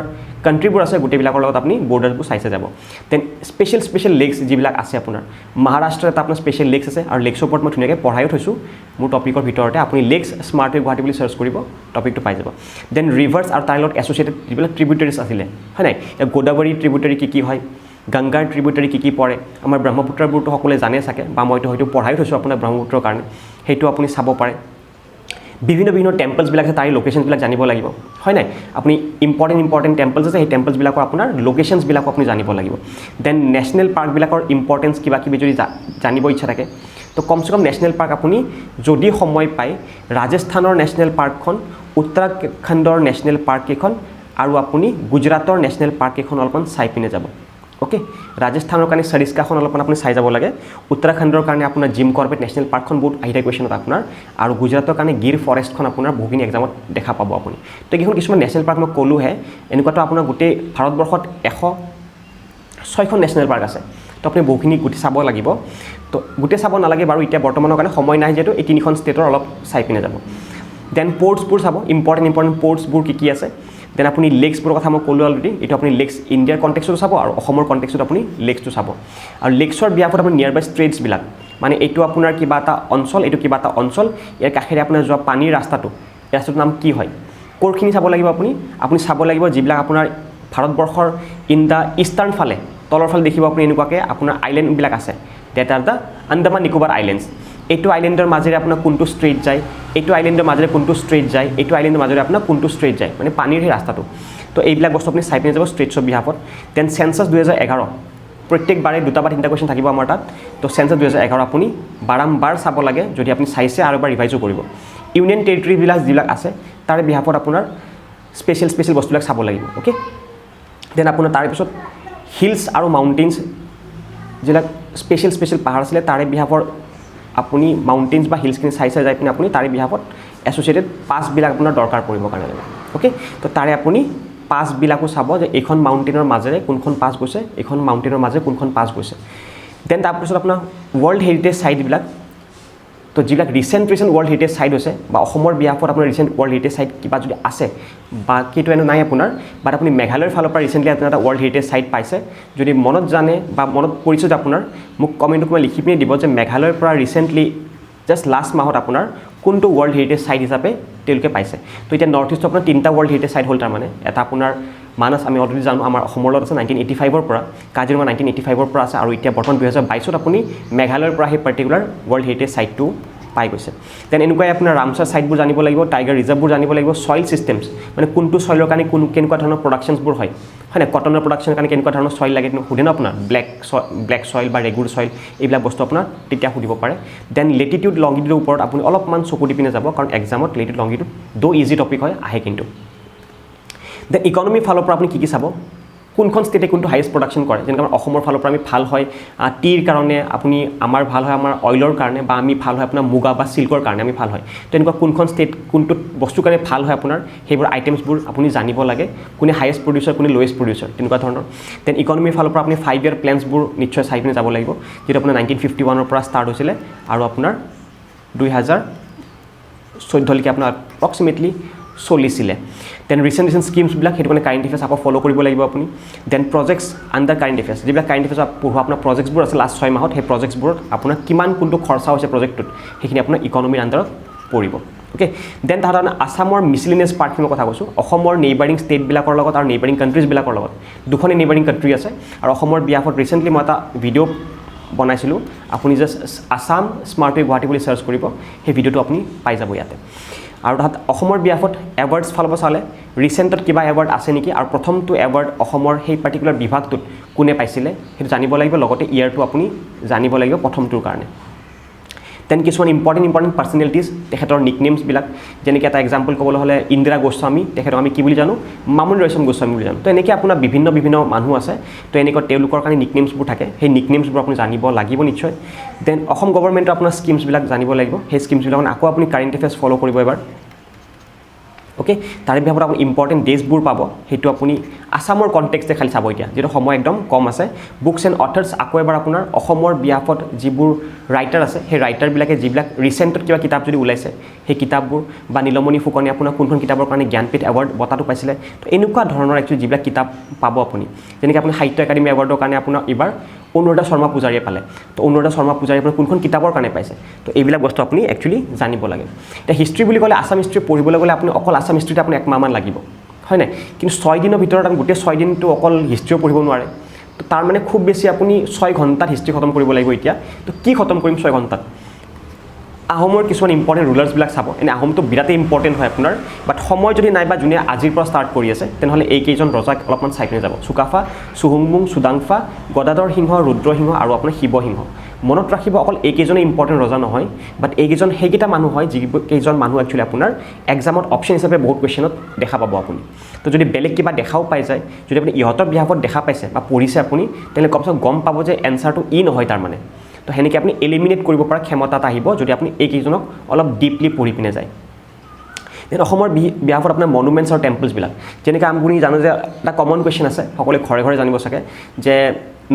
কাণ্ট্ৰিবোৰ আছে গোটেইবিলাকৰ লগত আপুনি বৰ্ডাৰবোৰ চাইছে যাব। দেন স্পেচিয়েল লেকছ যিবিলাক আছে আপোনাৰ, মহাৰাষ্ট্ৰৰ এটা আপোনাৰ স্পেচিয়েল লেকছ আছে, আৰু লেকছৰ ওপৰত মই ধুনীয়াকৈ পঢ়াইও থৈছোঁ মোৰ টপিকৰ ভিতৰতে। আপুনি লেকছ স্মাৰ্ট ৱে গুৱাহাটী বুলি চাৰ্চ কৰিব, টপিকটো পাই যাব। দেন ৰিভাৰ্ছ আৰু তাৰ লগত এছ'চিয়েটেড যিবিলাক ট্ৰিবিউটাৰিজ আছিলে, হয় নাই, গোদাবৰী ট্ৰিবিউটাৰী কি হয়, গংগাৰ ট্ৰিবিউটাৰী কি পৰে, আমাৰ ব্ৰহ্মপুত্ৰবোৰতো সকলোৱে জানে চাগে, বা মইতো হয়তো পঢ়াই থৈছোঁ আপোনাৰ ব্ৰহ্মপুত্ৰৰ কাৰণে, সেইটো আপুনি চাব পাৰে। বিভিন্ন টেম্পলছবিলাক আছে, তাৰে লোকেশ্যনছবিলাক জানিব লাগিব, হয় নাই। আপুনি ইম্পৰ্টেণ্ট টেম্পলছ আছে, সেই টেম্পলছবিলাকৰ আপোনাৰ লোকেশ্যনছবিলাকো আপুনি জানিব লাগিব। দেন নেশ্যনেল পাৰ্কবিলাকৰ ইম্পৰ্টেঞ্চ কিবা কিবি যদি জানিব ইচ্ছা থাকে, তো কমচে কম নেশ্যনেল পাৰ্ক আপুনি যদি সময় পায়, ৰাজস্থানৰ নেশ্যনেল পাৰ্কখন, উত্তৰাখণ্ডৰ নেশ্যনেল পাৰ্ককেইখন, আৰু আপুনি গুজৰাটৰ নেশ্যনেল পাৰ্ককেইখন অলপমান চাই পিনে যাব। অ'কে, ৰাজস্থানৰ কাৰণে সৰিস্কাখন অলপমান আপুনি চাই যাব লাগে, উত্তৰাখণ্ডৰ কাৰণে আপোনাৰ জিম কৰ্বেট নেশ্যনেল পাৰ্কখন বহুত আহি থাকে কুৱেশ্যনত আপোনাৰ, আৰু গুজৰাটৰ কাৰণে গিৰ ফৰেষ্টখন আপোনাৰ বহুখিনি এক্সামত দেখা পাব আপুনি। তো এইকেইখন কিছুমান নেশ্যনেল পাৰ্ক মই ক'লোহে, এনেকুৱাতো আপোনাৰ গোটেই ভাৰতবৰ্ষত 106খন নেশ্যনেল পাৰ্ক আছে। তো আপুনি বহুখিনি গোটেই চাব লাগিব। তো গোটেই চাব নালাগে বাৰু, এতিয়া বৰ্তমানৰ কাৰণে সময় নাই যিহেতু, এই 3খন ষ্টেটৰ অলপ চাই পিনে যাব। দেন পৰ্টছবোৰ চাব, ইম্পৰ্টেণ্ট পৰ্টছবোৰ কি আছে। দেন আপুনি লেকছবোৰৰ কথা মই ক'লোঁ অলৰেডি, এইটো আপুনি লেকছ ইণ্ডিয়াৰ কণ্টেক্সটো চাব, আৰু অসমৰ কণ্টেক্সত আপুনি লেকছটো চাব। আৰু লেকছৰ বিয়াপত আপুনি নিয়াৰ বাই ষ্ট্ৰেটছবিলাক, মানে এইটো আপোনাৰ কিবা এটা অঞ্চল, এইটো কিবা এটা অঞ্চল, ইয়াৰ কাষেৰে আপোনাৰ যোৱা পানীৰ ৰাস্তাটোৰ নাম কি হয়, ক'ৰখিনি চাব লাগিব আপুনি চাব লাগিব যিবিলাক আপোনাৰ ভাৰতবৰ্ষৰ ইন দ্য ইষ্টাৰ্ণ ফালে, তলৰ ফালে দেখিব আপুনি এনেকুৱাকৈ আপোনাৰ আইলেণ্ডবিলাক আছে, date are the Andaman Nicobar islands. এইটো আইলেণ্ডৰ মাজেৰে আপোনাৰ কোনটো ষ্ট্ৰেইট যায়, এইটো আইলেণ্ডৰ মাজেৰে কোনটো ষ্ট্ৰেইট যায়, এইটো আইলেণ্ডৰ মাজেৰে আপোনাৰ কোনটো ষ্ট্ৰেইট যায়, মানে পানীৰ সেই ৰাস্তাটো। তো এইবিলাক বস্তু আপুনি চাই পিনে যাব ষ্ট্ৰেটছৰ বিহাফত। দেন চেঞ্চাছ 2011, প্ৰত্যেকবাৰে 2টা বা 3টা কুৱেশ্যন থাকিব আমাৰ তাত। তো চেঞ্চাছ 2011 আপুনি বাৰম্বাৰ চাব লাগে, যদি আপুনি চাইছে আৰু এবাৰ ৰিভাইজো কৰিব। ইউনিয়ন টেৰিটৰীবিলাক যিবিলাক আছে তাৰে বিহাফত আপোনাৰ স্পেচিয়েল বস্তুবিলাক চাব লাগিব। অ'কে, দেন আপোনাৰ তাৰপিছত হিলছ আৰু মাউণ্টেইনছ যিবিলাক স্পেচিয়েল পাহাৰ আছিলে, তাৰে বিহাফৰ আপুনি মাউণ্টেইনছ বা হিলছখিনি চাই যাই পিনে আপুনি তাৰে বিহাফত এছ'চিয়েটেড পাছবিলাক আপোনাৰ দৰকাৰ পৰিবৰ কাৰণে। অ'কে, তো তাৰে আপুনি পাছবিলাকো চাব যে এইখন মাউণ্টেইনৰ মাজেৰে কোনখন পাছ গৈছে, এইখন মাউণ্টেইনৰ মাজেৰে কোনখন পাছ গৈছে। দেন তাৰপিছত আপোনাৰ ৱৰ্ল্ড হেৰিটেজ চাইটবিলাক, তো যিবিলাক ৰিচেণ্ট ৱৰ্ল্ড হেৰিটেজ চাইট হৈছে বা অসমৰ বিহাফত আপোনাৰ ৰিচেণ্ট ৱৰ্ল্ড হেৰিটেজ চাইট কিবা যদি আছে বাকীটো এনে নাই আপোনাৰ, বাট আপুনি মেঘালয়ৰ ফালৰ পৰা ৰিচেণ্টলি আপোনাৰ এটা ৱৰ্ল্ড হেৰিটেজ চাইট পাইছে, যদি মনত জানে বা মনত পৰিছে যে আপোনাৰ মোক কমেণ্টত মই লিখি পিনে দিব যে মেঘালয়ৰ পৰা ৰিচেণ্টলি জাষ্ট লাষ্ট মাহত আপোনাৰ কোনটো ৱৰ্ল্ড হেৰিটেজ চাইট হিচাপে তেওঁলোকে পাইছে। তো এতিয়া নৰ্থ ইষ্টৰ আপোনাৰ 3টা ৱৰ্ল্ড হেৰিটেজ চাইট হ'ল তাৰমানে, এটা আপোনাৰ মানস আমি অলৰেডি জানো আমাৰ অসমৰ লগত আছে 1985ৰ পৰা, কাজিৰঙা 1985ৰ পৰা আছে, আৰু এতিয়া বৰ্তমান 2022ত আপুনি মেঘালয়ৰ পৰা সেই পাৰ্টিকুলাৰ ৱৰ্ল্ড হেৰিটেজ চাইটটো পাই গৈছে। দেন এনেকুৱাই আপোনাৰ ৰামচাৰ চাইটবোৰ জানিব লাগিব, টাইগাৰ ৰিজাৰ্ভবোৰ জানিব লাগিব, ছইল ছিষ্টেমছ মানে কোনটো ছইলৰ কাৰণে কেনেকুৱা ধৰণৰ প্ৰডাকশ্যনছবোৰ হয় নাই, কটনৰ প্ৰডাকশ্যনৰ কাৰণে কেনেকুৱা ধৰণৰ ছইল লাগে সুধে ন আপোনাৰ, ব্লেক ছইল বা ৰেগুৰ ছইল, এইবিলাক বস্তু আপোনাৰ তেতিয়া সুধিব পাৰে। দেন লেটিটিউড লংগিটিউডৰ ওপৰত আপুনি অলপমান চকু দি পিনে যাব, কাৰণ এক্সামত লেটিটিউড লংগিটিউড দো ইজি টপিক হয় আহে কিন্তু। দেন ইকনমিৰ ফালৰ পৰা আপুনি কি চাব, কোনখন ষ্টেটে কোনটো হাইয়েষ্ট প্ৰডাকশ্যন কৰে, যেনেকৈ আমাৰ অসমৰ ফালৰ পৰা আমি ভাল হয় টিৰ কাৰণে, আপুনি আমাৰ ভাল হয় আমাৰ অইলৰ কাৰণে, বা আমি ভাল হয় আপোনাৰ মুগা বা চিল্কৰ কাৰণে আমি ভাল হয়। তেনেকুৱা কোনখন ষ্টেট কোনটো বস্তুৰ কাৰণে ভাল হয় আপোনাৰ সেইবোৰ আইটেমছবোৰ আপুনি জানিব লাগে, কোনে হাইয়েষ্ট প্ৰডিউচাৰ কোনে লৱেষ্ট প্ৰডিউচাৰ তেনেকুৱা ধৰণৰ। দেন ইকনমিৰ ফালৰ পৰা আপুনি 5 year প্লেনছবোৰ নিশ্চয় চাই পিনে যাব লাগিব, যিটো আপোনাৰ 1951ৰ পৰা ষ্টাৰ্ট হৈছিলে আৰু আপোনাৰ 2014লৈকে আপোনাৰ এপ্ৰক্সিমেটলি চলিছিলে। দেন ৰিচেণ্ট স্কিমছবিলাক সেইটো কাৰণে কাৰেণ্ট এফেয়াৰ্ছ আকৌ ফ'ল' কৰিব লাগিব আপুনি। Then projects under current affairs, যিবিলাক কাৰেণ্ট এফেয়াৰ্ছ পঢ়োৱা আপোনাৰ প্ৰজেক্টছবোৰ আছে লাষ্ট 6 মাহত, সেই প্ৰজেক্টছবোৰত আপোনাৰ কিমান কোনটো খৰচা হৈছে প্ৰজেক্টটোত সেইখিনি আপোনাৰ ইকনমিৰ আণ্ডাৰত পৰিব। অ'কে, দেন তাহাঁতৰ আছামৰ মিছলিনিয়াছ পাৰ্টখিনিৰ কথা কৈছোঁ, অসমৰ নেইবাৰিং ষ্টেটবিলাকৰ লগত আৰু নেইবাৰিং কাণ্ট্ৰিজবিলাকৰ লগত, দুখনেই নেইবাৰিং কাণ্ট্ৰি আছে, আৰু অসমৰ বিহাফত ৰিচেণ্টলি মই এটা ভিডিঅ' বনাইছিলোঁ, আপুনি জাষ্ট আছাম স্মাৰ্ট ৱে গুৱাহাটী বুলি চাৰ্চ কৰিব, সেই ভিডিঅ'টো আপুনি পাই যাব ইয়াতে। আৰু তাত অসমৰ বিহাফত এৱাৰ্ডছ ফালৰ পৰা চালে ৰিচেণ্টত কিবা এৱাৰ্ড আছে নেকি, আৰু প্ৰথমটো এৱাৰ্ড অসমৰ সেই পাৰ্টিকুলাৰ বিভাগটোত কোনে পাইছিলে সেইটো জানিব লাগিব, লগতে ইয়াৰটো আপুনি জানিব লাগিব প্ৰথমটোৰ কাৰণে। দেন কিছুমান ইম্পৰ্টেণ্ট পাৰ্চনেলিটিজ, তেখেতৰ নিকনেমছবিলাক, যেনেকৈ এটা এক্সাম্পল ক'বলৈ হ'লে ইন্দিৰা গোস্বামী, তেখেতক আমি কি বুলি জানো, মামনি ৰয়ছম গোস্বামী বুলি জানো। তো এনেকৈ আপোনাৰ বিভিন্ন মানুহ আছে, তো এনেকুৱা তেওঁলোকৰ কাৰণে নিকনেমছবোৰ থাকে, সেই নিকনেমছবোৰ আপুনি জানিব লাগিব নিশ্চয়। দেন অসম গভৰ্ণমেণ্টৰ আপোনাৰ স্কিমছবিলাক জানিব লাগিব, সেই স্কিমছবিলাক আকৌ আপুনি কাৰেণ্ট এফেয়াৰ্ছ ফ'ল' কৰিব এবাৰ। অ'কে, তাৰে বিভাগত আপুনি ইম্পৰ্টেণ্ট ডেজবোৰ পাব, সেইটো আপুনি আছামৰ কণ্টেক্সটে খালি চাব এতিয়া, যিটো সময় একদম কম আছে। বুকছ এণ্ড অথাৰ্ছ আকৌ এবাৰ আপোনাৰ অসমৰ বিহাফত যিবোৰ ৰাইটাৰ আছে, সেই ৰাইটাৰবিলাকে যিবিলাক ৰিচেণ্টত কিবা কিতাপ যদি ওলাইছে সেই কিতাপবোৰ, বা নীলমণি ফুকনে আপোনাৰ কোনখন কিতাপৰ কাৰণে জ্ঞানপীঠ এৱাৰ্ড বঁটাটো পাইছিলে, তো এনেকুৱা ধৰণৰ একচুৱেলি যিবিলাক কিতাপ পাব আপুনি, যেনেকৈ আপুনি সাহিত্য একাডেমী এৱাৰ্ডৰ কাৰণে আপোনাৰ এইবাৰ অনুৰাধা শৰ্মা পূজাৰীয়ে পালে, তো অনুৰাধা শৰ্মা পূজাৰী আপোনাৰ কোনখন কিতাপৰ কাৰণে পাইছে, তো এইবিলাক বস্তু আপুনি একচুৱেলি জানিব লাগে। এতিয়া হিষ্ট্ৰী বুলি ক'লে আছাম হিষ্ট্ৰী পঢ়িবলৈ গ'লে আপুনি অকল আছাম হিষ্ট্ৰীতে আপুনি 1 মাহমান লাগিব, হয় নাই, কিন্তু 6 দিনৰ ভিতৰত আপুনি গোটেই 6 দিনটো অকল হিষ্ট্ৰীও পঢ়িব নোৱাৰে, তো তাৰ মানে খুব বেছি আপুনি 6 ঘণ্টাত হিষ্ট্ৰী খতম কৰিব লাগিব। এতিয়া তো কি খতম কৰিম 6 ঘণ্টাত, আহোমৰ কিছুমান ইম্পৰ্টেণ্ট ৰুলাৰ্ছবিলাক চাব, এনে আহোমটো বিৰাটেই ইম্পৰ্টেণ্ট হয় আপোনাৰ, বাট সময় যদি নাই বা যোনে আজিৰ পৰা ষ্টাৰ্ট কৰি আছে তেনেহ'লে এইকেইজন ৰজাক অলপমান চাই পিনে যাব, চুকাফা, চুহুংমুং, চুডাংফা, গদাধৰ সিংহ, ৰুদ্ৰসিংহ আৰু আপোনাৰ শিৱসিংহ। মনত ৰাখিব অকল এইকেইজনে ইম্পৰ্টেণ্ট ৰজা নহয়, বাট এইকেইজন সেইকেইটা মানুহ হয় যিকেইজন মানুহ একচুৱেলি আপোনাৰ এক্সামত অপশ্যন হিচাপে বহুত কুৱেশ্যনত দেখা পাব আপুনি। তো যদি বেলেগ কিবা দেখাও পাই যায়, যদি আপুনি ইহঁতৰ বিহাফত দেখা পাইছে বা পঢ়িছে আপুনি, তেনেহ'লে কমচে গম পাব যে এনচাৰটো ই নহয় তাৰমানে। তো সেনেকৈ আপুনি এলিমিনেট কৰিব পৰা ক্ষমতা এটা আহিব যদি আপুনি এইকেইজনক অলপ ডিপলি পঢ়ি পিনে যায়। দেন অসমৰ বিহাফত আপোনাৰ মনুমেণ্টছ আৰু টেম্পলছবিলাক, যেনেকৈ আপুনি জানো যে এটা কমন কুৱেশ্যন আছে, সকলোৱে ঘৰে ঘৰে জানিব চাগে, যে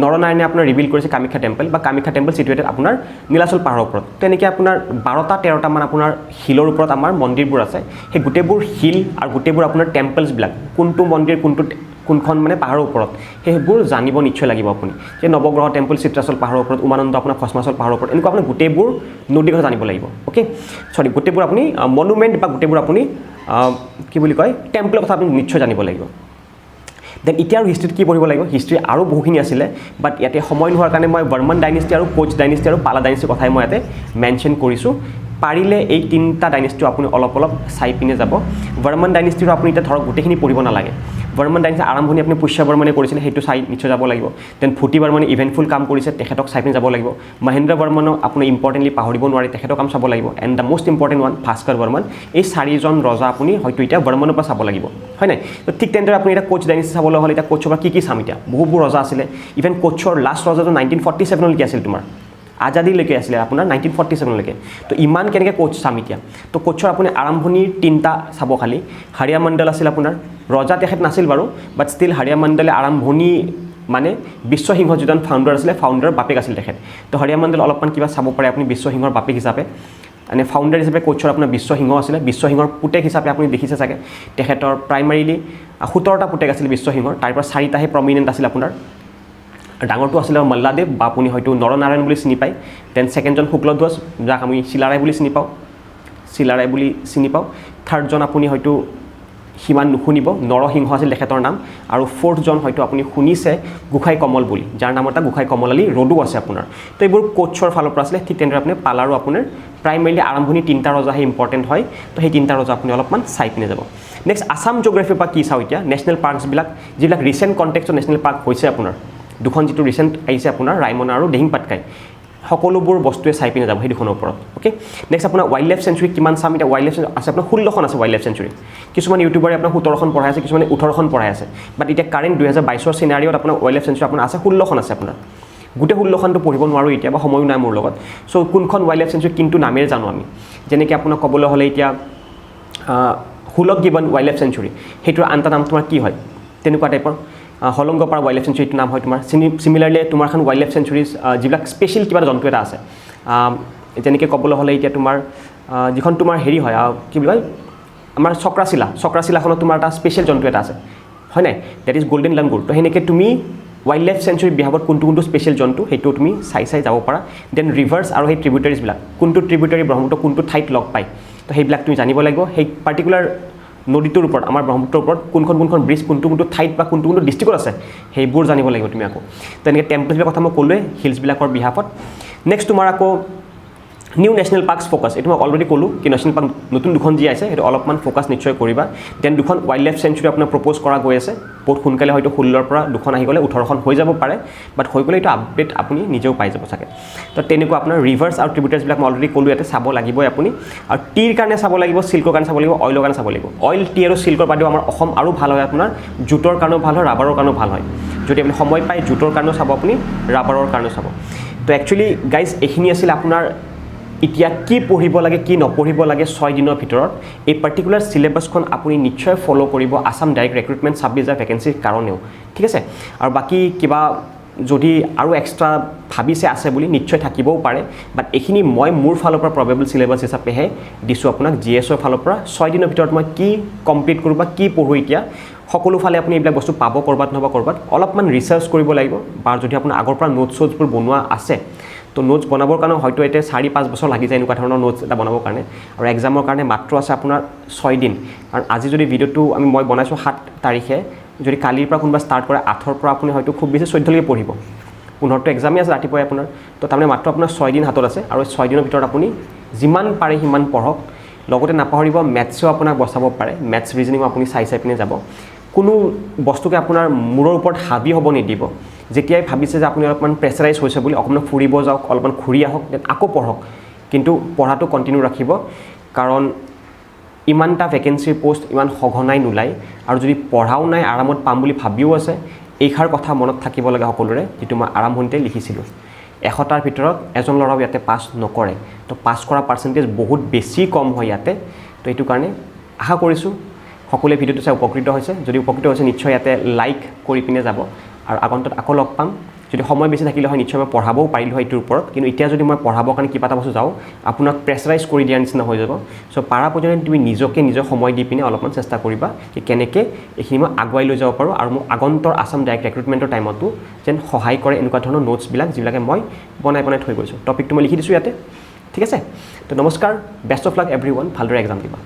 নৰনাৰায়ণে আপোনাৰ ৰিভিল কৰিছে কামাখ্যা টেম্পল, বা কামাখ্যা টেম্পল চিটুৱেটেড আপোনাৰ নীলাচল পাহাৰৰ ওপৰত। তেনেকৈ আপোনাৰ 12-13টামান আপোনাৰ শিলৰ ওপৰত আমাৰ মন্দিৰবোৰ আছে, সেই গোটেইবোৰ শিল আৰু গোটেইবোৰ আপোনাৰ টেম্পলছবিলাক, কোনটো মন্দিৰ কোনখন মানে পাহাৰৰ ওপৰত, সেইবোৰ জানিব নিশ্চয় লাগিব আপুনি, যে নৱগ্ৰহ টেম্পল চিত্ৰাচল পাহাৰৰ ওপৰত, উমানন্দ আপোনাৰ ভস্মাচল পাহাৰৰ ওপৰত, এনেকুৱা আপুনি গোটেইবোৰ নদীৰ কথা জানিব লাগিব। অ'কে, গোটেইবোৰ আপুনি মনুমেণ্ট বা গোটেইবোৰ আপুনি কি বুলি কয় টেম্পলৰ কথা আপুনি নিশ্চয় জানিব লাগিব। দেন এতিয়া আৰু হিষ্ট্ৰীত কি পঢ়িব লাগিব, হিষ্ট্ৰী আৰু বহুখিনি আছিলে, বাট ইয়াতে সময় নোহোৱাৰ কাৰণে মই বৰ্মন ডাইনেষ্টি আৰু কোচ ডাইনেষ্টি আৰু পালা ডাইনেষ্টিৰ কথাই মই ইয়াতে মেনশ্যন কৰিছোঁ। পাৰিলে এই 3টা ডাইনেষ্টিও আপুনি অলপ চাই পিনে যাব। বৰ্মন ডাইনেষ্টিৰো আপুনি এতিয়া ধৰক গোটেইখিনি পঢ়িব নালাগে, বৰ্মন ডাইনেষ্টি আৰম্ভণি আপুনি পুষ্য বৰ্মনে কৰিছিলে, সেইটো চাই নিশ্চয় যাব লাগিব। দেন ভূতি বৰ্মনে ইভেণ্টফুল কাম কৰিছে, তেখেতক চাই পিনে যাব লাগিব। মহেন্দ্ৰ বৰ্মনক আপুনি ইম্পৰ্টেণ্টলি পাহৰিব নোৱাৰে, তেখেতৰ কাম চাব লাগিব। And the most important one Bhaskar Barman, এই 4জন ৰজা আপুনি হয়তো এতিয়া বৰ্মনৰ পৰা চাব লাগিব, হয় নাই। তো ঠিক তেনেদৰে আপুনি এতিয়া কোচ ডাইনেষ্টি চাবলৈ হ'লে এতিয়া কোচৰ পৰা কি চাম, এতিয়া বহুবোৰ ৰজা আছিলে, ইভেন কোচৰ লাষ্ট ৰজাটো 1947লৈকে আছিল, তোমাৰ আজাদীলৈকে আছিলে আপোনাৰ 1947লৈকে। তো ইমান কেনেকৈ কোচ চাম এতিয়া, তো কোচৰ আপুনি আৰম্ভণিৰ 3টা চাব খালি। হাৰিয়া মণ্ডল আছিল আপোনাৰ, ৰজা তেখেত নাছিল বাৰু, বাট ষ্টিল হাৰিয়া মণ্ডলে আৰম্ভণি মানে বিশ্বসিংহ যিজন ফাউণ্ডাৰ আছিলে, ফাউণ্ডাৰৰ বাপেক আছিল তেখেত। তো হাৰিয়া মণ্ডল অলপমান কিবা চাব পাৰে আপুনি বিশ্বসিংহৰ বাপেক হিচাপে। মানে ফাউণ্ডাৰ হিচাপে কোচৰ আপোনাৰ বিশ্ব সিংহ আছিলে বিশ্ব সিংহৰ পুতেক হিচাপে আপুনি দেখিছে চাগে তেখেতৰ প্ৰাইমাৰীলি 17টা পুতেক আছিল বিশ্ব সিংহৰ তাৰ পৰা 4টাহে প্ৰমিনেণ্ট আছিল আপোনাৰ ডাঙৰটো আছিলে মল্লাদেৱ বা আপুনি হয়তো নৰনাৰায়ণ বুলি চিনি পায় দেন ছেকেণ্ডজন শুক্লধ্বজ যাক আমি চিলাৰায় বুলি চিনি পাওঁ থাৰ্ডজন আপুনি হয়তো সিমান নুশুনিব নৰসিংহ আছিল তেখেতৰ নাম আৰু ফ'ৰ্থজন হয়তো আপুনি শুনিছে গোসাই কমল বুলি যাৰ নাম এটা গোসাই কমল আলী ৰডু আছে আপোনাৰ তো এইবোৰ কোচৰ ফালৰ পৰা আছিলে ঠিক তেনেদৰে আপুনি পালাৰো আপোনাৰ প্ৰাইমেৰীলি আৰম্ভণি 3টা ৰজাহে ইম্পৰ্টেণ্ট হয় তো সেই 3টা ৰজা আপুনি অলপমান চাই পিনে যাব নেক্সট আসাম জিঅ'গ্ৰাফিৰ পৰা কি চাওঁ এতিয়া নেশ্যনেল পাৰ্কছবিলাক যিবিলাক ৰিচেণ্ট কণ্টেক্সত নেশ্যনেল পাৰ্ক হৈছে আপোনাৰ দুখন যিটো ৰিচেণ্ট আহিছে আপোনাৰ ৰাইমনা আৰু দিহিং পাটকাই সকলোবোৰ বস্তুৱে চাই পিনে যাব সেই দুখনৰ ওপৰত ওকে নেক্সট আপোনাৰ ৱাইল্ড লাইফ চেঞ্চুৰী কিমান চাম এতিয়া ৱাইল্ড লাইফ আছে আপোনাৰ 16খন আছে ৱাইল্ড লাইফ চেঞ্চুৰী কিছুমান ইউটিউবাৰে আপোনাৰ 17খন পঢ়াই আছে কিছুমানে 18খন পঢ়াই আছে বাট এতিয়া কাৰেণ্ট 2022ৰ চিনাৰিঅ'ত আপোনাৰ ৱাইল্ড লাইফ চেঞ্চুৰী আপোনাৰ আছে 16খন আছে আপোনাৰ গোটেই 16খনটো পঢ়িব নোৱাৰোঁ এতিয়া বা সময়ো নাই মোৰ লগত চ' কোনখন ৱাইল্ড লাইফ চেঞ্চুৰী কিন্তু নামেৰে জানো আমি যেনেকৈ আপোনাক ক'বলৈ হ'লে এতিয়া hoolock gibbon wild life century সেইটোৰ আনটা নাম তোমাৰ কি হয় তেনেকুৱা টাইপৰ হলংগপাৰ ৱাইল্ড লাইফ চেঞ্চুৰীটো নাম হয় তোমাৰ চিমিলাৰলি তোমাৰখন ৱাইল্ড লাইফ চেঞ্চুৰীজ যিবিলাক স্পেচিয়েল কিবা জন্তু এটা আছে যেনেকৈ ক'বলৈ হ'লে এতিয়া তোমাৰ যিখন তোমাৰ হেৰি হয় কি বুলি কয় আমাৰ চক্ৰাশিলাখনত তোমাৰ এটা স্পেচিয়েল জন্তু এটা আছে হয় নাই ডেট ইজ গল্ডেন লাংগুৰ তো সেনেকৈ তুমি ৱাইল্ড লাইফ চেঞ্চুৰী বিভাগত কোনটো স্পেচিয়েল জন্তু সেইটো তুমি চাই যাব পাৰা দেন ৰিভাৰ্ছ আৰু সেই ট্ৰিবিউটাৰিজবিলাক কোনটো ট্ৰিবিউটাৰি ব্ৰহ্মপুত্ৰ কোনটো ঠাইত লগ পায় তো সেইবিলাক তুমি জানিব লাগিব সেই পাৰ্টিকুলাৰ নদীটোৰ ওপৰত আমাৰ ব্ৰহ্মপুত্ৰৰ ওপৰত কোনখন ব্ৰিজ কোনটো ঠাইত বা কোনটো ডিষ্ট্ৰিক্টত আছে সেইবোৰ জানিব লাগিব তুমি আকৌ তেনেকৈ টেম্পলছবিলাকৰ কথা মই ক'লোৱে হিলছবিলাকৰ বিহাফত নেক্সট তোমাৰ আকৌ নিউ নেশ্যনেল পাৰ্কছ ফ'কাছ এইটো মই অলৰেডি ক'লোঁ কি নেশ্যনেল পাৰ্ক নতুন দুখন যি আছে সেইটো অলপমান ফ'কাছ নিশ্চয় কৰিবা দেন দুখন ৱাইল্ড লাইফ চেঞ্চুৰী আপোনাৰ প্ৰপ'জ কৰা গৈ আছে বহুত সোনকালে হয়তো 16ৰ পৰা দুখন আহি গ'লে 18খন হৈ যাব পাৰে বাট হৈ গ'লে এইটো আপডেট আপুনি নিজেও পাই যাব চাগে তো তেনেকুৱা আপোনাৰ ৰিভাৰ্ছ আৰু ট্ৰিবিউটাৰিজবিলাক মই অলৰেডি ক'লোঁ ইয়াতে চাব লাগিবই আপুনি আৰু টিৰ কাৰণে চাব লাগিব চিল্কৰ কাৰণে চাব লাগিব অইলৰ কাৰণে চাব লাগিব অইল টি আৰু চিল্কৰ বাদেও আমাৰ অসম আৰু ভাল হয় আপোনাৰ জুটৰ কাৰণেও ভাল হয় ৰাবাৰৰ কাৰণেও ভাল হয় যদি আপুনি সময় পায় জুটৰ কাৰণেও চাব আপুনি ৰাবাৰৰ কাৰণেও চাব তো একচুৱেলি গাইজ এইখিনি আছিল আপোনাৰ এতিয়া কি পঢ়িব লাগে কি নপঢ়িব লাগে 6 দিনৰ ভিতৰত এই পাৰ্টিকুলাৰ চিলেবাছখন আপুনি নিশ্চয় ফ'ল' কৰিব আসাম ডাইৰেক্ট ৰিক্ৰুটমেণ্ট ছাব-ডিভিছনাল ভেকেঞ্চিৰ কাৰণেও ঠিক আছে আৰু বাকী কিবা যদি আৰু এক্সট্ৰা ভাবিছে আছে বুলি নিশ্চয় থাকিবও পাৰে বাট এইখিনি মই মোৰ ফালৰ পৰা প্ৰবেবল চিলেবাছ হিচাপেহে দিছোঁ আপোনাক GSৰ ফালৰ পৰা 6 দিনৰ ভিতৰত মই কি কমপ্লিট কৰোঁ বা কি পঢ়োঁ এতিয়া সকলো ফালে আপুনি এইবিলাক বস্তু পাব ক'ৰবাত নহ'বা ক'ৰবাত অলপমান ৰিচাৰ্চ কৰিব লাগিব বা যদি আপোনাৰ আগৰ পৰা নোটছবোৰ বনোৱা আছে তো নোটছ বনাবৰ কাৰণে হয়তো এতিয়া 4-5 বছৰ লাগি যায় এনেকুৱা ধৰণৰ নোটছ এটা বনাবৰ কাৰণে আৰু এক্সামৰ কাৰণে মাত্ৰ আছে আপোনাৰ 6 দিন কাৰণ আজি যদি ভিডিঅ'টো মই বনাইছোঁ 7 তাৰিখে যদি কালিৰ পৰা কোনোবা ষ্টাৰ্ট কৰে 8ৰ পৰা আপুনি হয়তো খুব বেছি 14লৈকে পঢ়িব 15টো এক্সামেই আছে ৰাতিপুৱাই আপোনাৰ তো তাৰমানে মাত্ৰ আপোনাৰ 6 দিন হাতত আছে আৰু 6 দিনৰ ভিতৰত আপুনি যিমান পাৰে সিমান পঢ়ক লগতে নাপাহৰিব মেথছেও আপোনাক বচাব পাৰে মেথছ ৰিজনিং আপুনি চাই পিনে যাব কোনো বস্তুকে আপোনাৰ মূৰৰ ওপৰত হাবি হ'ব নিদিব যেতিয়াই ভাবিছে যে আপুনি অলপমান প্ৰেছাৰাইজ হৈছে বুলি অকণমান ফুৰিব যাওক অলপমান ঘূৰি আহক দেন আকৌ পঢ়ক কিন্তু পঢ়াটো কণ্টিনিউ ৰাখিব কাৰণ ইমানটা ভেকেঞ্চিৰ পোষ্ট ইমান সঘনাই নোলায় আৰু যদি পঢ়াও নাই আৰামত পাম বুলি ভাবিও আছে এইষাৰ কথা মনত থাকিব লাগে সকলোৰে যিটো মই আৰম্ভণিতে লিখিছিলোঁ 100টাৰ ভিতৰত এজন ল'ৰাও ইয়াতে পাছ নকৰে তো পাছ কৰা পাৰ্চেণ্টেজ বহুত বেছি কম হয় ইয়াতে তো এইটো কাৰণে আশা কৰিছোঁ সকলোৱে ভিডিঅ'টো চাই উপকৃত হৈছে যদি উপকৃত হৈছে নিশ্চয় ইয়াতে লাইক কৰি পিনে যাব আৰু আগন্তত আকৌ লগ পাম যদি সময় বেছি থাকিলে হয় নিশ্চয় মই পঢ়াবও পাৰিলোঁ হয় এইটোৰ ওপৰত কিন্তু এতিয়া যদি মই পঢ়াবৰ কাৰণে কিবা এটা বস্তু যাওঁ আপোনাক প্ৰেছাৰাইজ কৰি দিয়াৰ নিচিনা হৈ যাব চ' পাৰা পৰ্যন্ত তুমি নিজকে নিজৰ সময় দি পিনে অলপমান চেষ্টা কৰিবা কি কেনেকৈ এইখিনি মই আগুৱাই লৈ যাব পাৰোঁ আৰু মোক আগন্তৰ আসাম ডাইৰেক্ট ৰিক্ৰুটমেণ্টৰ টাইমতো যেন সহায় কৰে এনেকুৱা ধৰণৰ নোটছবিলাক যিবিলাকে মই বনাই থৈ গৈছোঁ টপিকটো মই লিখি দিছোঁ ইয়াতে ঠিক আছে তো নমস্কাৰ বেষ্ট অফ লাক এভৰিৱান ভালদৰে এক্সাম দিবা